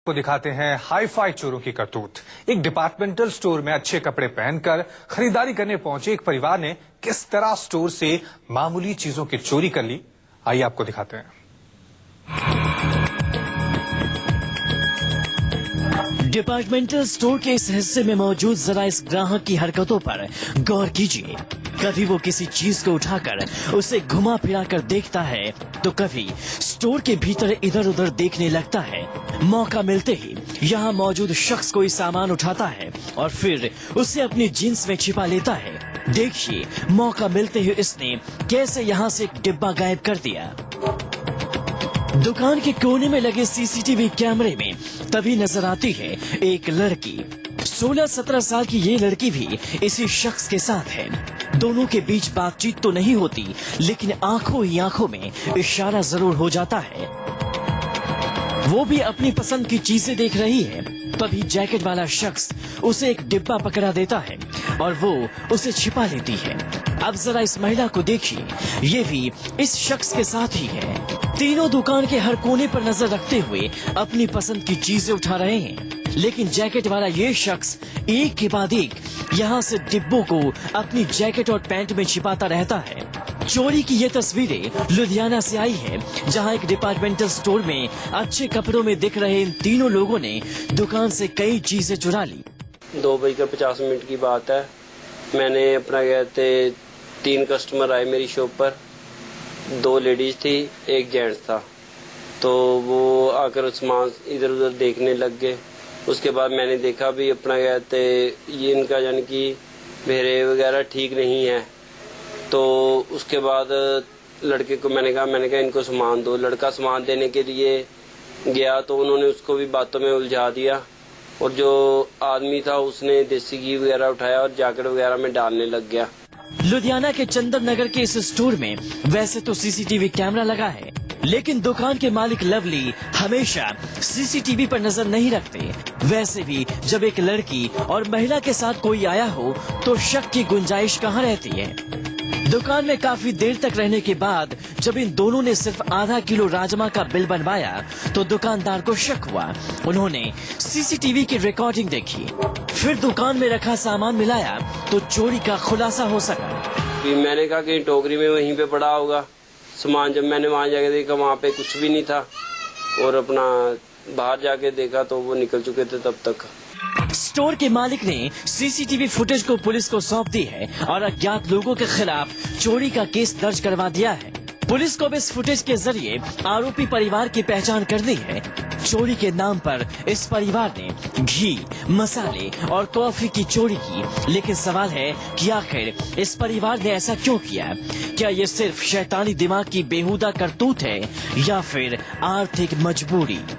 को दिखाते हैं हाई-फाई चोरों की करतूत। एक डिपार्टमेंटल स्टोर में अच्छे कपड़े पहनकर खरीदारी करने पहुंचे एक परिवार ने किस तरह स्टोर से मामूली चीजों की चोरी कर ली, आइए आपको दिखाते हैं। डिपार्टमेंटल स्टोर के इस हिस्से में मौजूद जरा इस ग्राहक की हरकतों पर गौर कीजिए। कभी वो किसी चीज को उठाकर उसे घुमा फिरा कर देखता है, तो कभी स्टोर के भीतर इधर उधर देखने लगता है। मौका मिलते ही यहाँ मौजूद शख्स कोई सामान उठाता है और फिर उसे अपनी जींस में छिपा लेता है। देखिए मौका मिलते ही इसने कैसे यहाँ से एक डिब्बा गायब कर दिया। दुकान के कोने में लगे सीसीटीवी कैमरे में तभी नजर आती है एक लड़की। 16-17 साल की ये लड़की भी इसी शख्स के साथ है। दोनों के बीच बातचीत तो नहीं होती, लेकिन आंखों ही आंखों में इशारा जरूर हो जाता है। वो भी अपनी पसंद की चीजें देख रही है। तभी जैकेट वाला शख्स उसे एक डिब्बा पकड़ा देता है और वो उसे छिपा लेती है। अब जरा इस महिला को देखिए, ये भी इस शख्स के साथ ही है। तीनों दुकान के हर कोने पर नजर रखते हुए अपनी पसंद की चीजें उठा रहे हैं, लेकिन जैकेट वाला ये शख्स एक के बाद एक यहाँ से डिब्बों को अपनी जैकेट और पैंट में छिपाता रहता है। चोरी की ये तस्वीरें लुधियाना से आई है, जहाँ एक डिपार्टमेंटल स्टोर में अच्छे कपड़ों में दिख रहे इन तीनों लोगों ने दुकान से कई चीजें चुरा ली। 2:50 की बात है। मैंने अपना कहते 3 कस्टमर आए मेरी शॉप पर। 2 लेडीज थी, 1 जेंट्स था। तो वो आकर सामान इधर उधर देखने लग गए। उसके बाद मैंने देखा भी अपना कहते ये इनका यानी कि बेहरे वगैरह ठीक नहीं है। तो उसके बाद लड़के को मैंने कहा इनको सामान दो। लड़का सामान देने के लिए गया तो उन्होंने उसको भी बातों में उलझा दिया और जो आदमी था उसने देसी घी वगैरह उठाया और जैकेट वगैरह में डालने लग गया। लुधियाना के चंदन नगर के इस स्टोर में वैसे तो सीसीटीवी कैमरा लगा है, लेकिन दुकान के मालिक लवली हमेशा सीसीटीवी पर नजर नहीं रखते। वैसे भी जब एक लड़की और महिला के साथ कोई आया हो तो शक की गुंजाइश कहाँ रहती है। दुकान में काफी देर तक रहने के बाद जब इन दोनों ने सिर्फ आधा किलो राजमा का बिल बनवाया तो दुकानदार को शक हुआ। उन्होंने सीसीटीवी की रिकॉर्डिंग देखी, फिर दुकान में रखा सामान मिलाया तो चोरी का खुलासा हो सका। मैंने कहा कि टोकरी में वहीं पे पड़ा होगा सामान। जब मैंने वहां जाके देखा वहां पे कुछ भी नहीं था और अपना बाहर जाके देखा तो वो निकल चुके थे तब तक। स्टोर के मालिक ने सीसीटीवी फुटेज को पुलिस को सौंप दी है और अज्ञात लोगों के खिलाफ चोरी का केस दर्ज करवा दिया है। पुलिस को इस फुटेज के जरिए आरोपी परिवार की पहचान करनी है। चोरी के नाम पर इस परिवार ने घी, मसाले और कॉफी की चोरी की, लेकिन सवाल है कि आखिर इस परिवार ने ऐसा क्यों किया? क्या ये सिर्फ शैतानी दिमाग की बेहुदा करतूत है या फिर आर्थिक मजबूरी?